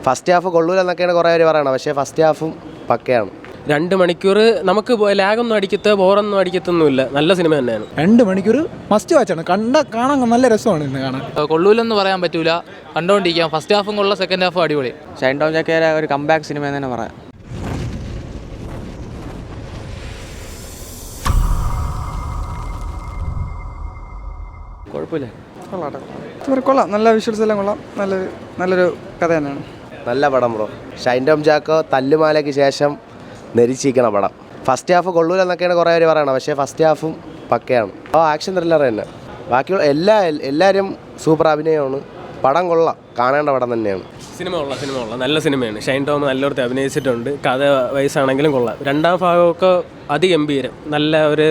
First half കൊള്ളൂലെന്നൊക്കെയാണ് കുറേ പേര് പറയണത്, പക്ഷേ ഫസ്റ്റ് ഹാഫും പക്കയാണ്. 2 മണിക്കൂർ നമുക്ക് ലാഗൊന്നും ബോറൊന്നും അടിക്കത്തൊന്നുമില്ല, നല്ല സിനിമ തന്നെയാണ്. 2 മണിക്കൂർ മസ്റ്റ് വാച്ചാണ്, കാണാൻ നല്ല രസമാണ് ഇന്ന് കാണാൻ. കൊള്ളൂലെന്ന് പറയാൻ പറ്റൂല, കണ്ടുകൊണ്ടിരിക്കാം. ഫസ്റ്റ് ഹാഫും കൊള്ള, സെക്കൻഡ് ഹാഫും അടിപൊളി. ഷൈൻ ടോം ചാക്കോയുടെ ഒരു കംബാക്ക് സിനിമ എന്ന് തന്നെ പറയാം. കുഴപ്പമില്ല, കൊള്ളാം, നല്ല വിഷ്വൽസ് എല്ലാം കൊള്ളാം, നല്ലൊരു കഥ തന്നെയാണ്. നല്ല പടം ബ്രോ. ഷൈൻ ടോം ചാക്കോ തല്ലുമാലയ്ക്ക് ശേഷം നെരിച്ചിരിക്കണ പടം. ഫസ്റ്റ് ഹാഫ് കൊള്ളൂലെന്നൊക്കെയാണ് കുറേ പേര് പറയണത്, പക്ഷേ ഫസ്റ്റ് ഹാഫും പക്കയാണ്. ആക്ഷൻ ത്രില്ലർ തന്നെ. ബാക്കിയുള്ള എല്ലാവരും സൂപ്പർ അഭിനയമാണ്. പടം കൊള്ളാം, കാണേണ്ട പടം തന്നെയാണ്. സിനിമ കൊള്ളാം, നല്ല സിനിമയാണ്. ഷൈൻ ടോം നല്ലൊരുത്ത് അഭിനയിച്ചിട്ടുണ്ട്, കഥ വയസ്സാണെങ്കിലും കൊള്ളാം. 2ാം ഭാഗമൊക്കെ അതിഗംഭീരം, നല്ല ഒരു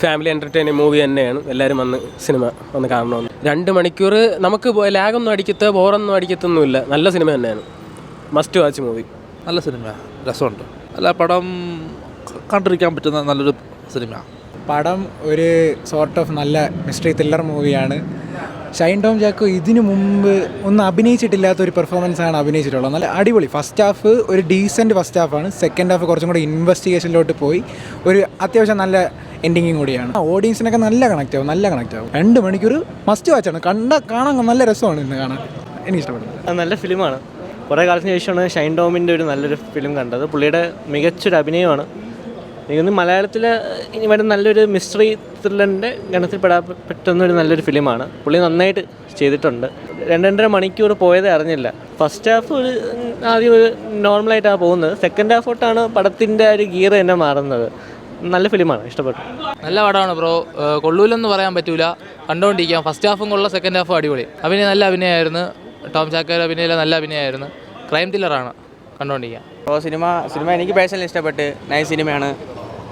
ഫാമിലി എൻ്റർടൈനിങ് മൂവി തന്നെയാണ്. എല്ലാവരും സിനിമ വന്ന് കാണണമെന്ന്. 2 മണിക്കൂർ നമുക്ക് ലാഗൊന്നും ബോറൊന്നും അടിക്കത്തൊന്നുമില്ല, നല്ല സിനിമ തന്നെയാണ്. Must watch movie. നല്ല സിനിമ, രസമുണ്ട്. അല്ല, പടം കണ്ടിരിക്കാൻ പറ്റുന്ന നല്ലൊരു സിനിമ. പടം ഒരു സോർട്ട് ഓഫ് നല്ല മിസ്റ്ററി ത്രില്ലർ മൂവിയാണ്. ഷൈൻ ടോം ചാക്കോ ഇതിനു മുമ്പ് ഒന്നും അഭിനയിച്ചിട്ടില്ലാത്തൊരു പെർഫോമൻസാണ് അഭിനയിച്ചിട്ടുള്ളത്. നല്ല അടിപൊളി. ഫസ്റ്റ് ഹാഫ് ഒരു ഡീസൻറ്റ് ഫസ്റ്റ് ഹാഫാണ്. സെക്കൻഡ് ഹാഫ് കുറച്ചും കൂടി ഇൻവെസ്റ്റിഗേഷനിലോട്ട് പോയി ഒരു അത്യാവശ്യം നല്ല എൻഡിങ്ങും കൂടിയാണ്. ഓഡിയൻസിനൊക്കെ നല്ല കണക്റ്റ് ആവും. 2 മണിക്കൂർ മസ്റ്റ് വാച്ചാണ്, കാണാൻ നല്ല രസമാണ് ഇന്ന് കാണാൻ. എനിക്കിഷ്ടപ്പെടുന്നു. നല്ല ഫിലിമാണ്. കുറേ കാലത്തിന് ശേഷമാണ് ഷൈൻ ടോമിൻ്റെ ഒരു നല്ലൊരു ഫിലിം കണ്ടത്. പുള്ളിയുടെ മികച്ചൊരു അഭിനയമാണ്. എനിക്കൊന്ന് മലയാളത്തിൽ ഇനി വരുന്ന നല്ലൊരു മിസ്റ്ററി ത്രില്ലറിൻ്റെ ഗണത്തിൽ പറ്റുന്നൊരു നല്ലൊരു ഫിലിമാണ്. പുള്ളി നന്നായിട്ട് ചെയ്തിട്ടുണ്ട്. 2.5 മണിക്കൂർ പോയതേ അറിഞ്ഞില്ല. ഫസ്റ്റ് ഹാഫ് ആദ്യം ഒരു നോർമലായിട്ടാണ് പോകുന്നത്. സെക്കൻഡ് ഹാഫ് തൊട്ടാണ് പടത്തിൻ്റെ ഒരു ഗിയർ തന്നെ മാറുന്നത്. നല്ല ഫിലിമാണ്, ഇഷ്ടപ്പെട്ടു. നല്ല പടമാണ് ബ്രോ. കൊള്ളൂലെന്ന് പറയാൻ പറ്റൂല, കണ്ടുകൊണ്ടിരിക്കാം. ഫസ്റ്റ് ഹാഫും കൊള്ള, സെക്കൻഡ് ഹാഫും അടിപൊളി. നല്ല അഭിനയമായിരുന്നു. ടോം ചാക്കോയുടെ അഭിനയം നല്ല അഭിനയമായിരുന്നു. ക്രൈം ത്രില്ലറാണ്, കണ്ടുകൊണ്ടിരിക്കാം. അപ്പോൾ സിനിമ എനിക്ക് പേഴ്സണലി ഇഷ്ടപ്പെട്ട്. നൈസ് സിനിമയാണ്,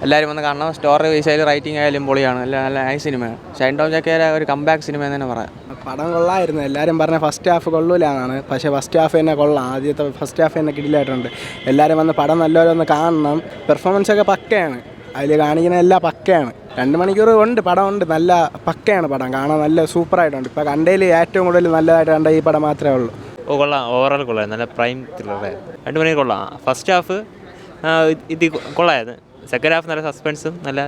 എല്ലാവരും വന്ന് കാണണം. സ്റ്റോറി വൈസായാലും റൈറ്റിംഗ് ആയാലും പൊളിയാണ്. നല്ല നൈസ് സിനിമയാണ്. ഷൈൻ ടോം ചാക്കോയുടെ ഒരു കംബാക്ക് സിനിമ എന്ന് തന്നെ പറയാം. പടം കൊള്ളായിരുന്നു. എല്ലാവരും പറഞ്ഞ ഫസ്റ്റ് ഹാഫ് കൊള്ളൂലെന്നാണ്, പക്ഷേ ഫസ്റ്റ് ഹാഫ് തന്നെ കൊള്ളാം. ആദ്യത്തെ ഫസ്റ്റ് ഹാഫ് തന്നെ കിടിലായിട്ടുണ്ട്. എല്ലാവരും വന്ന് പടം നല്ലപോലെ ഒന്ന് കാണണം. പെർഫോമൻസൊക്കെ പക്കയാണ്, അതിൽ കാണിക്കുന്ന എല്ലാം പക്കയാണ്. 2 മണിക്കൂർ ഉണ്ട്, പടം ഉണ്ട്, നല്ല പക്കയാണ് പടം. കാണാൻ നല്ല സൂപ്പറായിട്ടുണ്ട്. ഇപ്പോൾ കണ്ടതിൽ ഏറ്റവും കൂടുതൽ നല്ലതായിട്ട് കണ്ട ഈ പടം മാത്രമേ ഉള്ളൂ. കൊള്ളാം, ഓവറോൾ കൊള്ളാം. നല്ല പ്രൈം ത്രില്ലറായിരുന്നു. 2 മണിക്കൂർ കൊള്ളാം. ഫസ്റ്റ് ഹാഫ് ഇത് കൊള്ളായിരുന്നു. സെക്കൻഡ് ഹാഫ് നല്ല സസ്പെൻസും നല്ല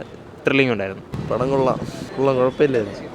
ത്രില്ലിംഗ് ഉണ്ടായിരുന്നു. പടം കൊള്ളാം, കുഴപ്പമില്ലായിരുന്നു.